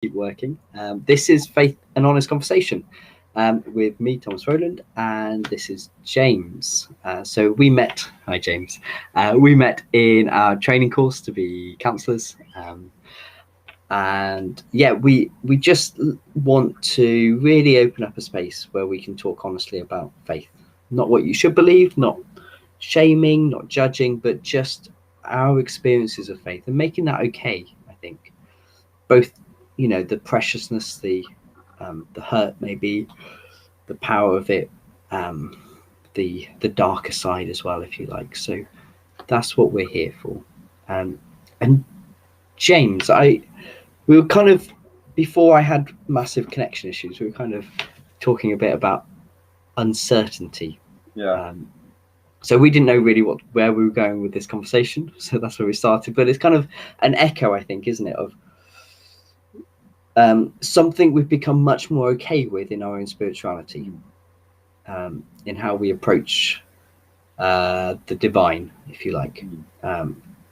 keep working. This is Faith and Honest Conversation with me, Thomas Rowland, and this is James. So we met, hi James, we met in our training course to be counsellors. And yeah, we just want to really open up a space where we can talk honestly about faith. Not what you should believe, not shaming, not judging, but just our experiences of faith and making that okay, I think. Both, the preciousness, the hurt, maybe the power of it, the darker side as well, if you like. So that's what we're here for. And James, we were kind of, before I had massive connection issues, we were kind of talking a bit about uncertainty. Yeah. So we didn't know really where we were going with this conversation. So that's where we started. But it's kind of an echo, I think, isn't it, of something we've become much more okay with in our own spirituality, in how we approach the divine, if you like,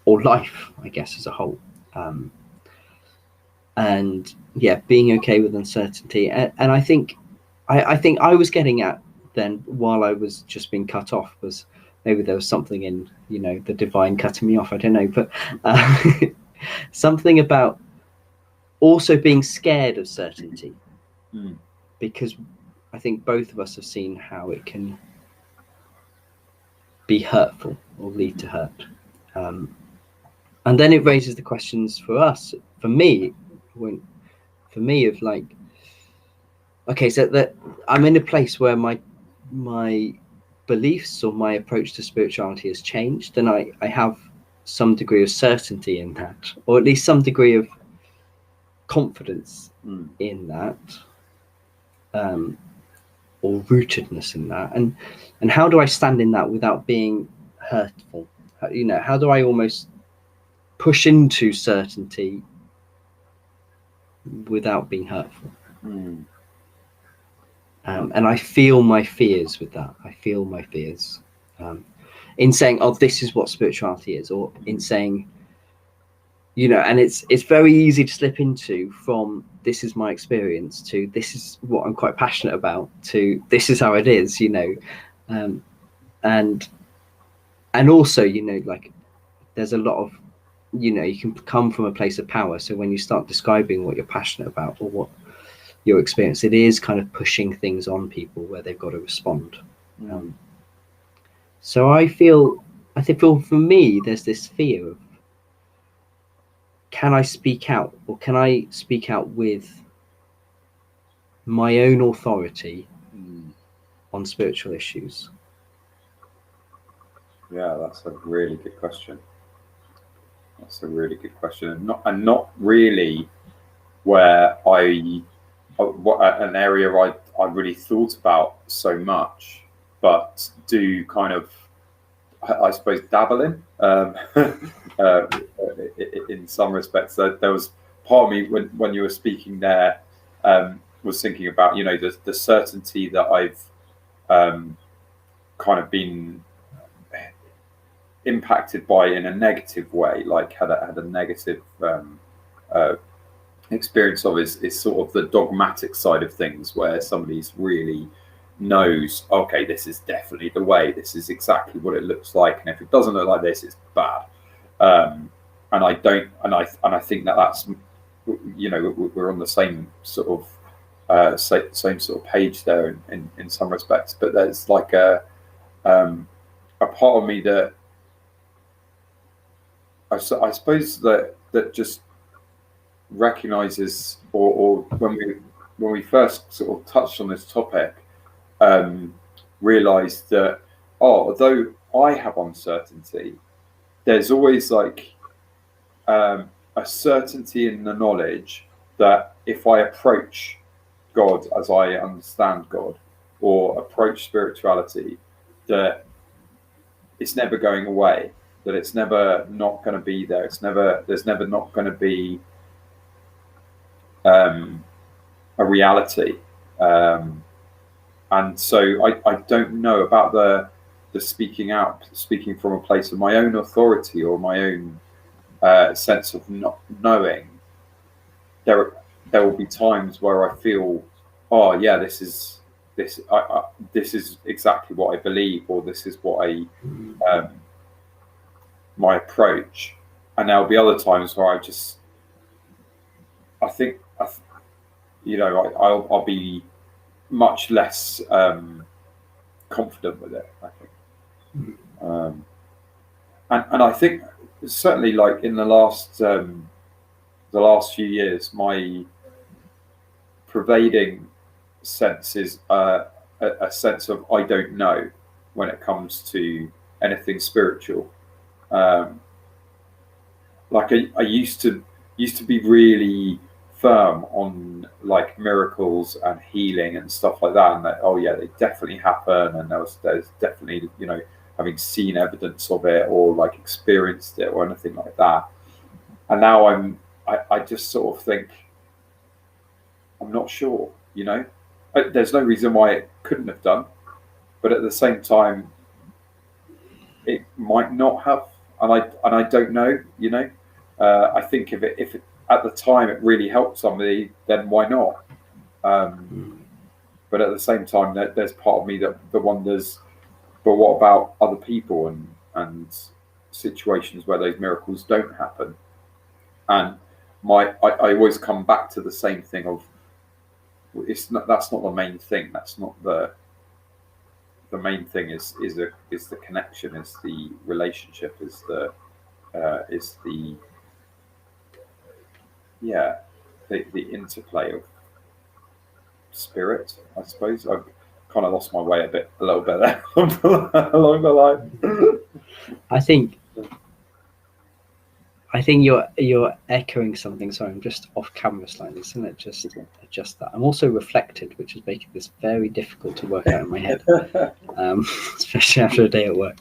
or life, I guess, as a whole. And yeah, being okay with uncertainty. And I think I was getting at then, while I was just being cut off, was maybe there was something in, the divine cutting me off. I don't know, but something about also being scared of certainty, because I think both of us have seen how it can be hurtful or lead to hurt. And then it raises the questions for us, for me, of like, okay, so that I'm in a place where my beliefs or my approach to spirituality has changed, and I have some degree of certainty in that, or at least some degree of confidence in that, or rootedness in that, and how do I stand in that without being hurtful? How do I almost push into certainty without being hurtful? And I feel my fears with that. I feel my fears in saying, oh, this is what spirituality is, or in saying, and it's very easy to slip into, from this is my experience to this is what I'm quite passionate about to this is how it is, and also, like, there's a lot of, you can come from a place of power. So when you start describing what you're passionate about or what your experience, it is kind of pushing things on people where they've got to respond. So I feel for me, there's this fear of, can I speak out, or can I speak out with my own authority on spiritual issues? Yeah, that's a really good question. And not really where an area I really thought about so much, but do kind of, I suppose, dabble in in some respects. There was part of me when you were speaking there, was thinking about, the certainty that I've kind of been impacted by in a negative way, like had a negative experience of, is sort of the dogmatic side of things, where somebody's really knows, okay, this is definitely the way, this is exactly what it looks like, and if it doesn't look like this, it's bad. And I think that's, we're on the same sort of same sort of page there in some respects. But there's like a part of me that I suppose that just recognizes, or when we first sort of touched on this topic, realized that, although I have uncertainty, there's always like a certainty in the knowledge that if I approach God as I understand God, or approach spirituality, that it's never going away, that it's never not going to be there. There's never not going to be a reality. And so I don't know about the speaking from a place of my own authority or my own sense of not knowing. there will be times where I feel, oh yeah, this is exactly what I believe, or this is what my approach. And there'll be other times where I think, I'll be much less confident with it, I think. And I think certainly, like in the last few years, my pervading sense is a sense of I don't know when it comes to anything spiritual. Like I used to be really firm on like miracles and healing and stuff like that, and that, oh yeah, they definitely happen, and there's definitely, having seen evidence of it or like experienced it or anything like that. And now I just sort of think, I'm not sure, there's no reason why it couldn't have done, but at the same time it might not have, and I don't know, I think if it at the time it really helped somebody, then why not? But at the same time, there's part of me that wonders, but what about other people and situations where those miracles don't happen? And I always come back to the same thing of, that's not the main thing. That's not the main thing. Is the connection, is the relationship, is the interplay of spirit, I suppose. I've kind of lost my way a little bit there along the line. I think you're echoing something. Sorry, I'm just off camera slightly, so let's just adjust that. I'm also reflected, which is making this very difficult to work out in my head, especially after a day at work.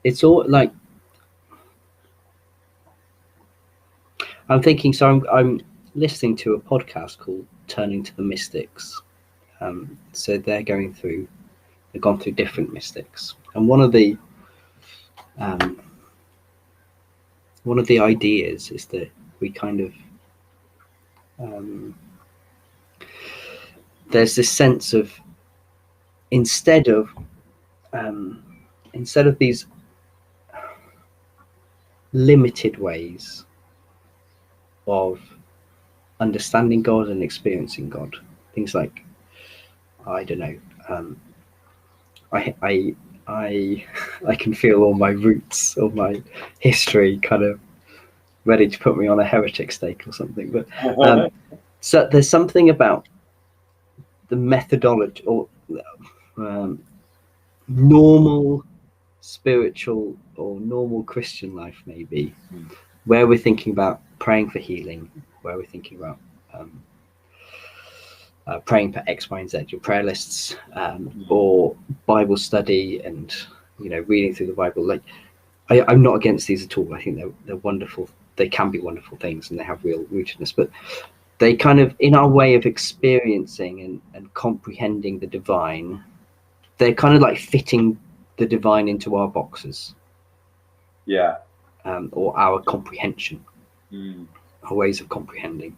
It's all like, I'm thinking. So I'm listening to a podcast called Turning to the Mystics. So they've gone through different mystics, and one of the ideas is that we kind of there's this sense of, instead of these limited ways of understanding God and experiencing God, things like, I don't know, I can feel all my roots, all my history kind of ready to put me on a heretic stake or something. But so there's something about the methodology, or normal spiritual or normal Christian life, maybe, where we're thinking about praying for healing, where we're thinking about praying for X, Y, and Z, your prayer lists, or Bible study, and reading through the Bible. Like, I'm not against these at all. I think they're wonderful. They can be wonderful things, and they have real rootedness. But they kind of, in our way of experiencing and comprehending the divine, they're kind of like fitting the divine into our boxes. Yeah. Or our comprehension. Our ways of comprehending.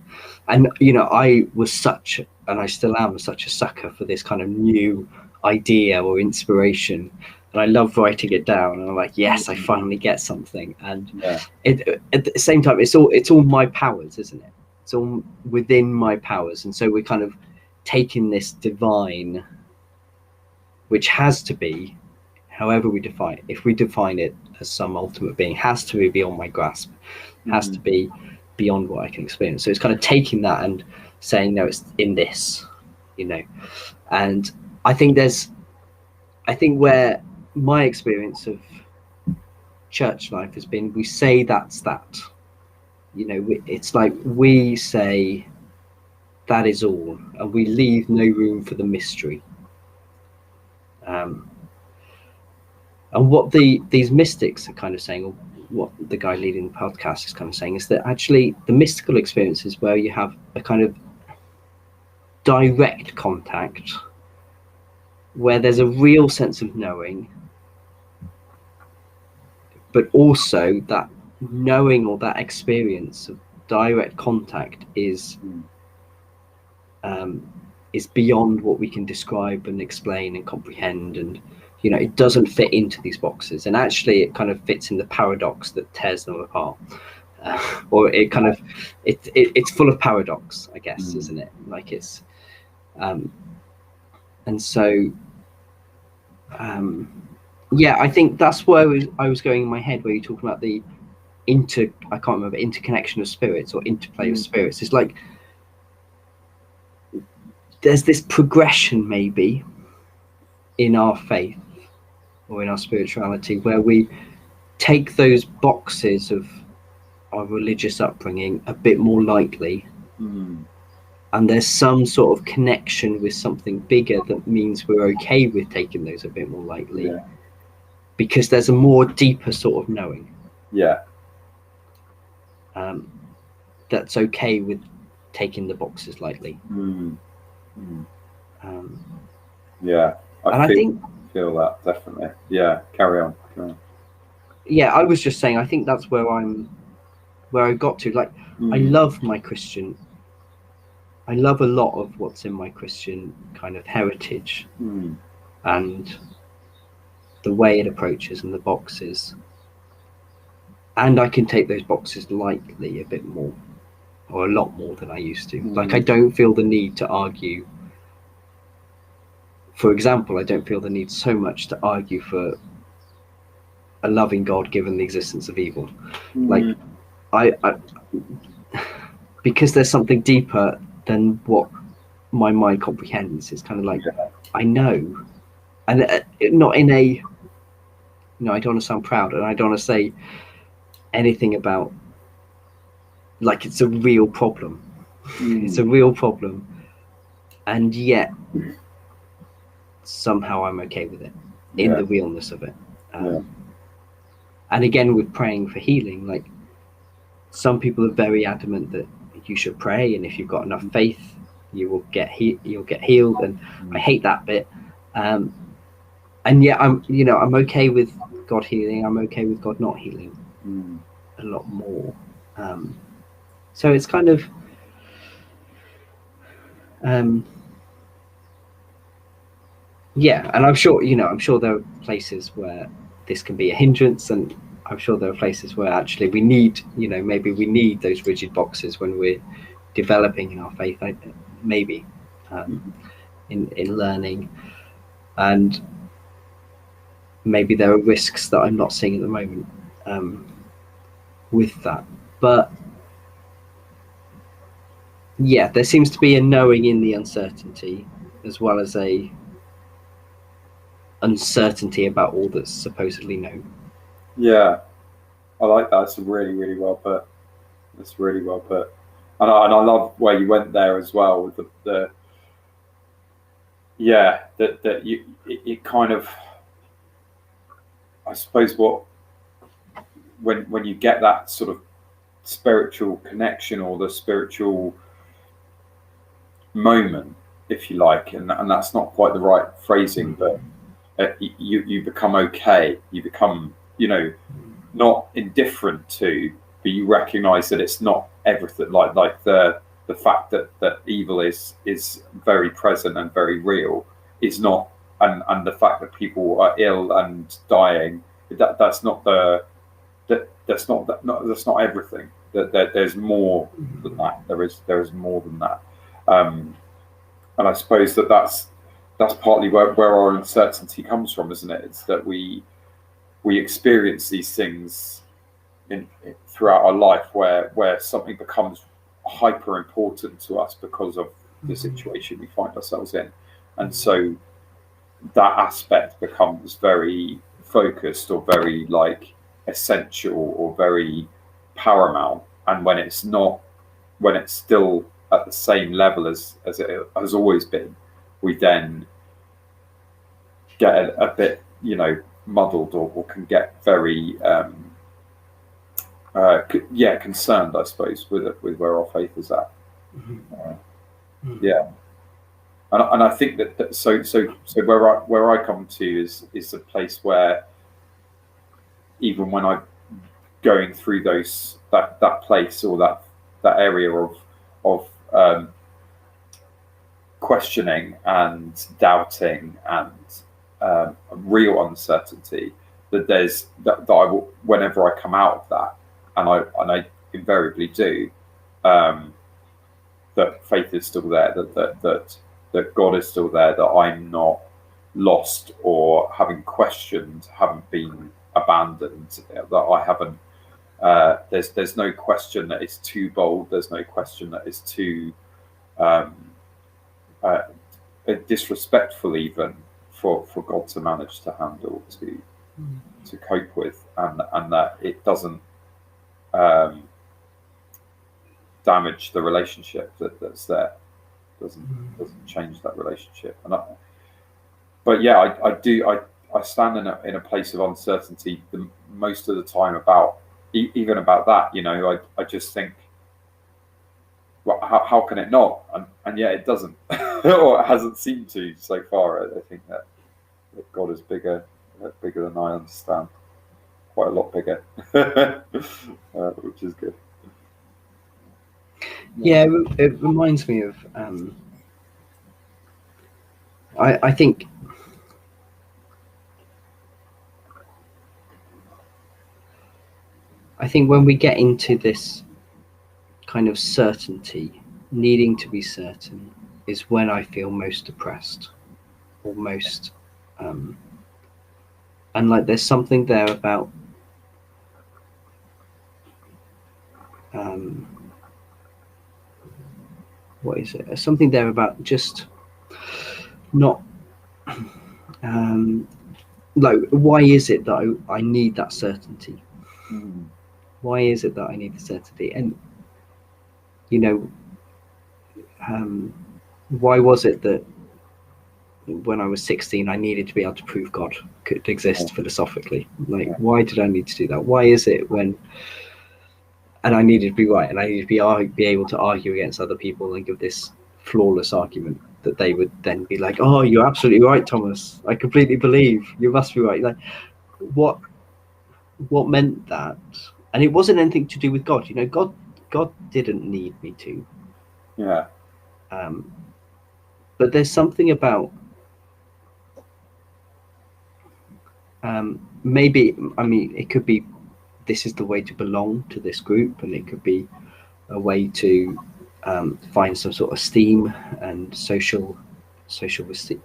And I was and I still am such a sucker for this kind of new idea or inspiration, and I love writing it down, and I'm like, yes, I finally get something. And at the same time, it's all my powers, isn't it? It's all within my powers. And so we're kind of taking this divine, which has to be, however we define it, if we define it as some ultimate being, has to be beyond my grasp, has to be beyond what I can experience. So it's kind of taking that and saying, no, it's in this, and I think where my experience of church life has been, we say that's that, it's like we say that is all, and we leave no room for the mystery. And what these mystics are kind of saying, or what the guy leading the podcast is kind of saying, is that actually the mystical experience is where you have a kind of direct contact, where there's a real sense of knowing, but also that knowing or that experience of direct contact is beyond what we can describe and explain and comprehend, and it doesn't fit into these boxes, and actually it kind of fits in the paradox that tears them apart, or it kind of it's full of paradox, I guess, isn't it? Like it's and so yeah, I think that's where I was going in my head, where you're talking about the I can't remember, interconnection of spirits or interplay of spirits. It's like there's this progression maybe in our faith or in our spirituality where we take those boxes of our religious upbringing a bit more lightly, and there's some sort of connection with something bigger that means we're okay with taking those a bit more lightly, because there's a more deeper sort of knowing that's okay with taking the boxes lightly. I feel that definitely. Carry on. I was just saying, I think that's where I got to. Like, I love my Christian. I love a lot of what's in my Christian kind of heritage and the way it approaches and the boxes. And I can take those boxes lightly a bit more, or a lot more than I used to. Like, I don't feel the need to argue. For example, I don't feel the need so much to argue for a loving God given the existence of evil. Like, I because there's something deeper than what my mind comprehends. It's kind of like, I know, and not in a, I don't want to sound proud, and I don't want to say anything about like it's a real problem. It's a real problem, and yet somehow I'm okay with it in the realness of it. And again, with praying for healing, like, some people are very adamant that you should pray, and if you've got enough faith, you will you'll get healed. And I hate that bit. And yet I'm okay with God healing. I'm okay with God not healing a lot more. So it's kind of and I'm sure there are places where this can be a hindrance, and I'm sure there are places where actually we need, maybe we need those rigid boxes when we're developing in our faith, maybe in learning, and maybe there are risks that I'm not seeing at the moment with that. But there seems to be a knowing in the uncertainty, as well as a uncertainty about all that's supposedly known. I like that. It's really, really well put. It's really well put. And I love where you went there as well with it kind of, I suppose, when you get that sort of spiritual connection or the spiritual moment, if you like, and that's not quite the right phrasing, but you become okay. You become, not indifferent to, but you recognize that it's not everything. Like the fact that evil is very present and very real is not, and the fact that people are ill and dying, that's not everything. There's more than that. There is more than that. And I suppose that's partly where our uncertainty comes from, isn't it? It's that we experience these things throughout our life where something becomes hyper important to us because of the situation we find ourselves in, and so that aspect becomes very focused or very essential or very paramount. And when it's still at the same level as it has always been, we then get a bit muddled or can get very concerned, I suppose, with where our faith is at. And I think that so where I come to is a place where even when I going through that place or that area of questioning and doubting and real uncertainty, that I will, whenever I come out of that, and I invariably do, that faith is still there, that God is still there, that I'm not lost or having questioned, haven't been abandoned, that I haven't. There's no question that is too bold. There's no question that is too disrespectful, even for God to manage to handle, to cope with, and that it doesn't damage the relationship that's there. Doesn't change that relationship. But yeah, I stand in a place of uncertainty most of the time about even about that. You know, I just think, well, how can it not? And yet it doesn't, or it hasn't seemed to so far. I think that God is bigger than I understand, quite a lot bigger, which is good. Yeah, it reminds me of. I think. I think when we get into this kind of certainty, needing to be certain, is when I feel most depressed, or most, and like there's something there about what is it? There's something there about just not like, why is it that I need that certainty? Why is it that I need the certainty? And you know, why was it that when I was 16 I needed to be able to prove God could exist philosophically? Like, why did I need to do that? Why is it when, and I needed to be right, and I needed to be able to argue against other people and give this flawless argument, that they would then be like, oh, you're absolutely right, Thomas, I completely believe, you must be right. Like, what meant that? And it wasn't anything to do with God. You know, God didn't need me to. Yeah. But there's something about maybe, I mean, it could be this is the way to belong to this group, and it could be a way to find some sort of esteem and social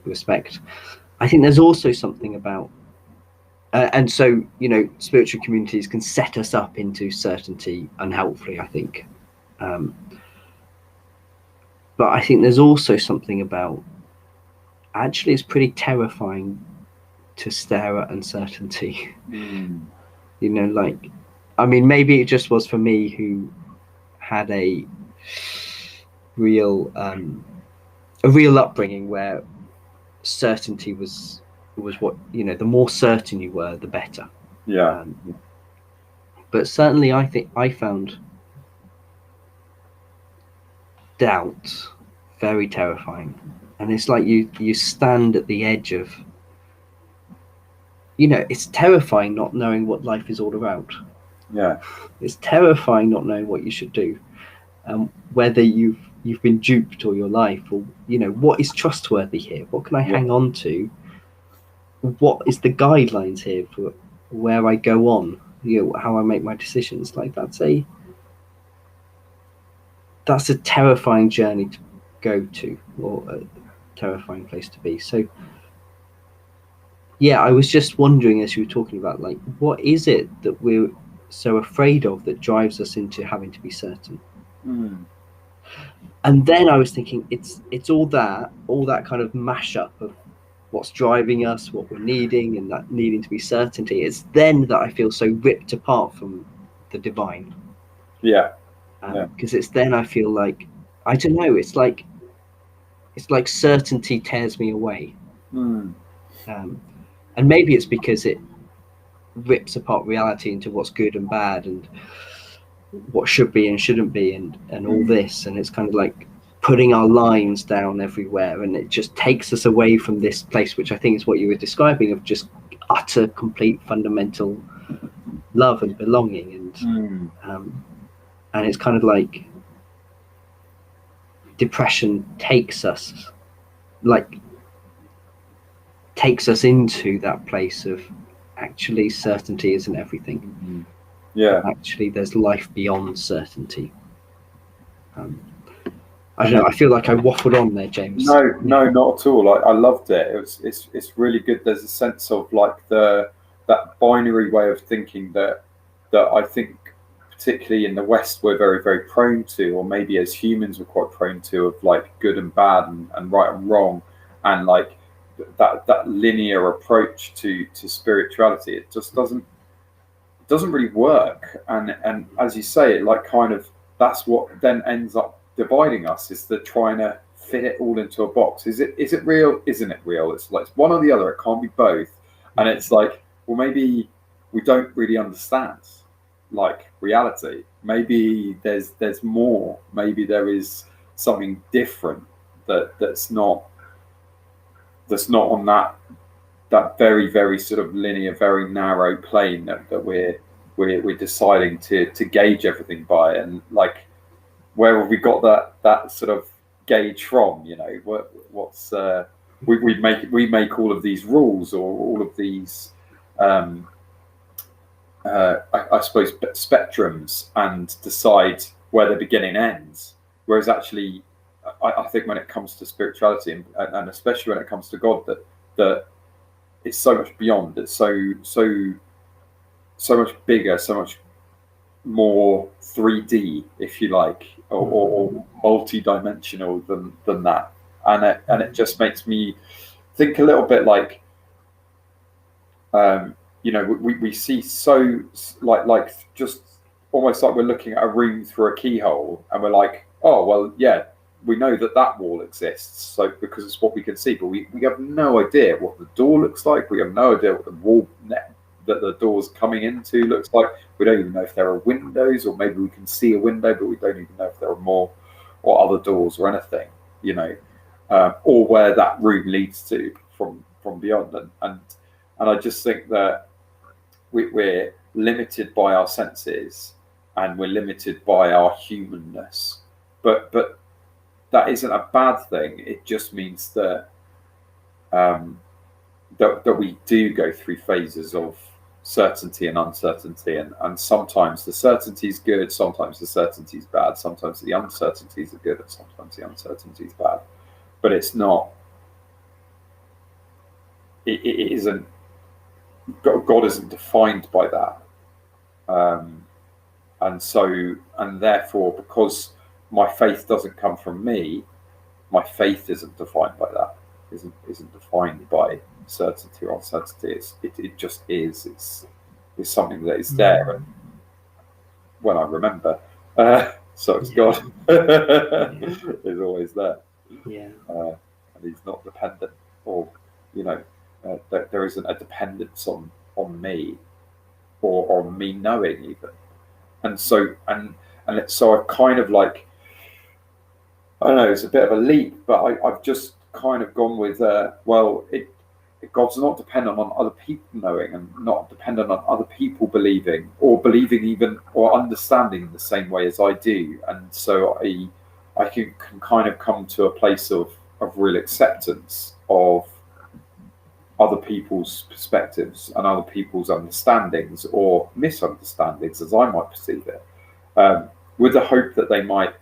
respect. I think there's also something about and so, you know, spiritual communities can set us up into certainty unhelpfully, I think. But I think there's also something about, actually it's pretty terrifying to stare at uncertainty. You know, like, I mean, maybe it just was for me, who had a real upbringing where certainty was what, you know, the more certain you were, the better. Yeah. But certainly I think I found doubt very terrifying. And it's like you stand at the edge of, you know, it's terrifying not knowing what life is all about. Yeah. It's terrifying not knowing what you should do, whether you've been duped all your life, or, you know, what is trustworthy here? What can I hang on to? What is the guidelines here for where I go on? You know, how I make my decisions. Like, that's a terrifying journey to go to, or a terrifying place to be. So yeah, I was just wondering, as you were talking about, like, what is it that we're so afraid of that drives us into having to be certain? And then I was thinking, it's all that kind of mashup of what's driving us, what we're needing, and that needing to be certainty. It's then that I feel so ripped apart from the divine. Yeah. Because it's then I feel like, I don't know, it's like certainty tears me away. And maybe it's because it rips apart reality into what's good and bad, and what should be and shouldn't be, and all this, and it's kind of like putting our lines down everywhere, and it just takes us away from this place, which I think is what you were describing, of just utter, complete, fundamental love and belonging, and it's kind of like depression takes us into that place of actually certainty isn't everything. Yeah. Actually, there's life beyond certainty. I don't know. I feel like I waffled on there, James. No, not at all. I loved it. It's really good. There's a sense of like that binary way of thinking that I think particularly in the West we're very, very prone to, or maybe as humans we're quite prone to, of like good and bad and right and wrong, and like that linear approach to spirituality. It just doesn't really work. And as you say, it like kind of that's what then ends up dividing us, is the trying to fit it all into a box. Is it real? Isn't it real? It's like it's one or the other. It can't be both. And it's like, well, maybe we don't really understand like reality. Maybe there's more. Maybe there is something different that's not on that very, very sort of linear, very narrow plane that we're deciding to gauge everything by. And like, where have we got that sort of gauge from? You know, what's we make all of these rules, or all of these I suppose spectrums, and decide where the beginning ends. Whereas actually, I think when it comes to spirituality, and especially when it comes to God, that it's so much beyond. It's so much bigger, so much more 3D, if you like, or multi-dimensional than that. And it just makes me think a little bit like, you know, we see so like just almost like we're looking at a room through a keyhole, and we're like, oh well, yeah, we know that wall exists, so because it's what we can see, but we have no idea what the door looks like. We have no idea what the wall that the door's coming into looks like. We don't even know if there are windows, or maybe we can see a window, but we don't even know if there are more or other doors or anything, you know, or where that room leads to from beyond. And I just think that we're limited by our senses, and we're limited by our humanness, but that isn't a bad thing. It just means that that we do go through phases of certainty and uncertainty, and sometimes the certainty is good, sometimes the certainty is bad, sometimes the uncertainties are good, and sometimes the uncertainty is bad. But it's not. It isn't. God isn't defined by that, and therefore, because my faith doesn't come from me, my faith isn't defined by that. Isn't defined by certainty or uncertainty. It just is. It's something that is there, and when I remember, so it's God is always there. Yeah, and He's not dependent, or you know, there isn't a dependence on me, or on me knowing even. And so I've kind of like, I don't know, it's a bit of a leap, but I've just kind of gone with God's not dependent on other people knowing, and not dependent on other people believing, or believing even, or understanding in the same way as I do. And so I can kind of come to a place of real acceptance of other people's perspectives and other people's understandings, or misunderstandings as I might perceive it, with the hope that they might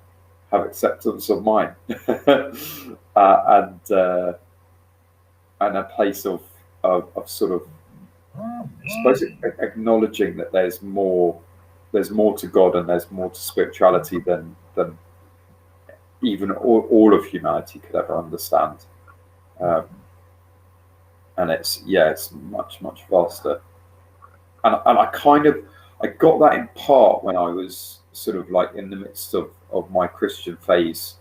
have acceptance of mine, and a place of sort of, I suppose, acknowledging that there's more to God, and there's more to spirituality than even all of humanity could ever understand. And it's much, much vaster. And I got that in part when I was sort of like in the midst of my Christian phase.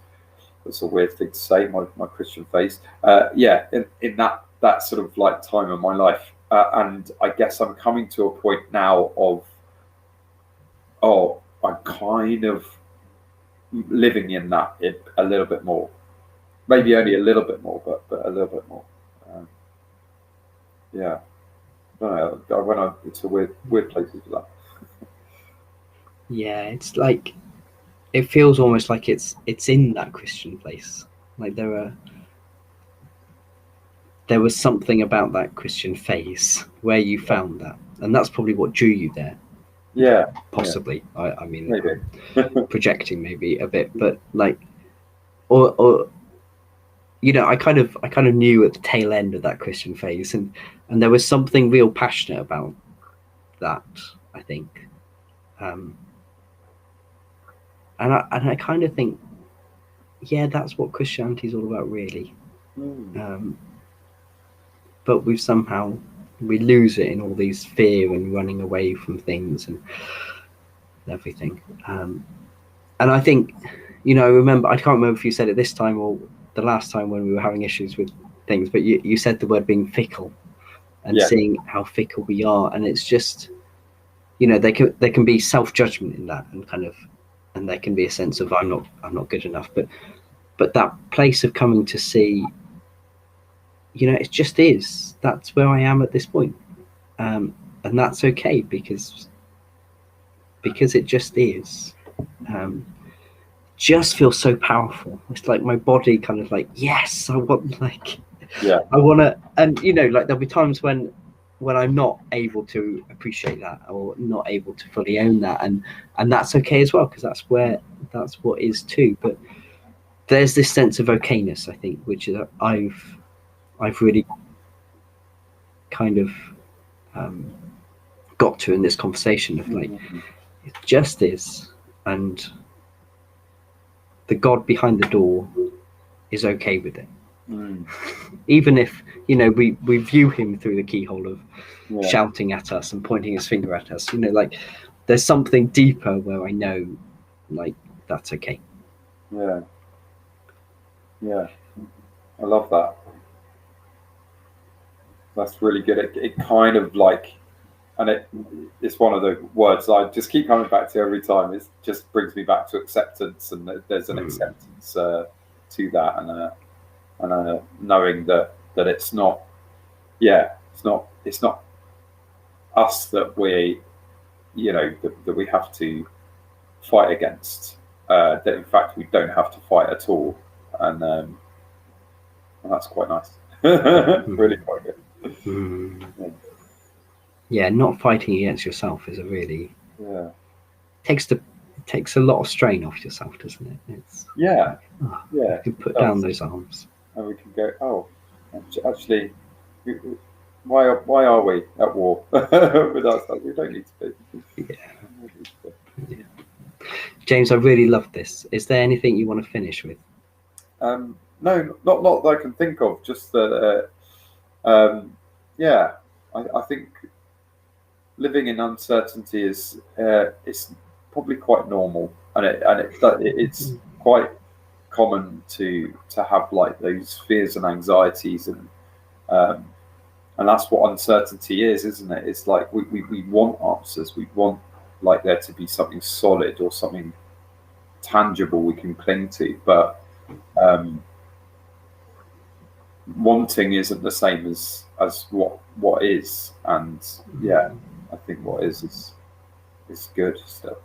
That's a weird thing to say, my Christian phase. In that sort of like time of my life. And I guess I'm coming to a point now of, I'm kind of living in that a little bit more. Maybe only a little bit more, but a little bit more. I don't know. I went into weird places with that. Yeah, it's like it feels almost like it's in that Christian place. Like there was something about that Christian phase where you found that, and that's probably what drew you there. Yeah, Possibly. I mean, maybe. projecting maybe a bit, but like, or you know, I kind of knew at the tail end of that Christian phase, and there was something real passionate about that, I think, and I kind of think, yeah, that's what Christianity is all about, really. But we lose it in all these fear and running away from things and everything. And I think, you know, I can't remember if you said it this time or the last time when we were having issues with things, but you said the word being fickle and seeing how fickle we are. And it's just, you know, there can be self-judgment in that, and there can be a sense of I'm not good enough. But that place of coming to see, you know, it just is. That's where I am at this point. And that's okay because it just is. Just feels so powerful. It's like my body kind of like, yes, I want to, and you know, like there'll be times when I'm not able to appreciate that or not able to fully own that, and that's okay as well, because that's what is too. But there's this sense of okayness, I think, which is I've really kind of got to in this conversation of like, it just is, and the God behind the door is okay with it. Even if, you know, we view him through the keyhole of shouting at us and pointing his finger at us, you know, like there's something deeper where I know, like, that's okay. Yeah, I love that. That's really good. It kind of like, and it's one of the words I just keep coming back to every time. It just brings me back to acceptance, and there's an acceptance to that, and knowing that it's not, it's not us that we, you know, that we have to fight against. That in fact we don't have to fight at all, and that's quite nice. Really quite good. Yeah, not fighting against yourself is a really takes a lot of strain off yourself, doesn't it? It's you can put down those arms, and we can go, oh, actually, why are we at war with ourselves? We don't need to be. Yeah. James, I really loved this. Is there anything you want to finish with? No, not that I can think of. Just that, I think living in uncertainty is probably quite normal, and it's quite common to have like those fears and anxieties, and that's what uncertainty is, isn't it? It's like we want answers. We want like there to be something solid or something tangible we can cling to, but wanting isn't the same as what is, and I think what is good still.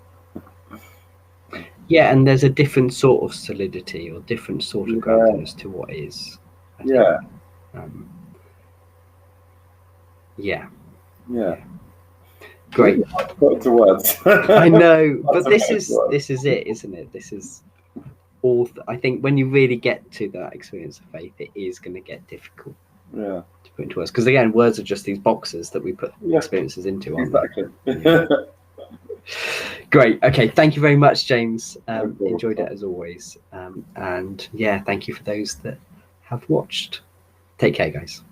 Yeah, and there's a different sort of solidity or different sort of groundedness to what is. I think. Great. Put it to words. I know, but this is it, isn't it? This is all. I think when you really get to that experience of faith, it is going to get difficult. To put into words, because again, words are just these boxes that we put experiences into. Exactly. Great. Okay. Thank you very much, James. Enjoyed it as always. And thank you for those that have watched. Take care, guys.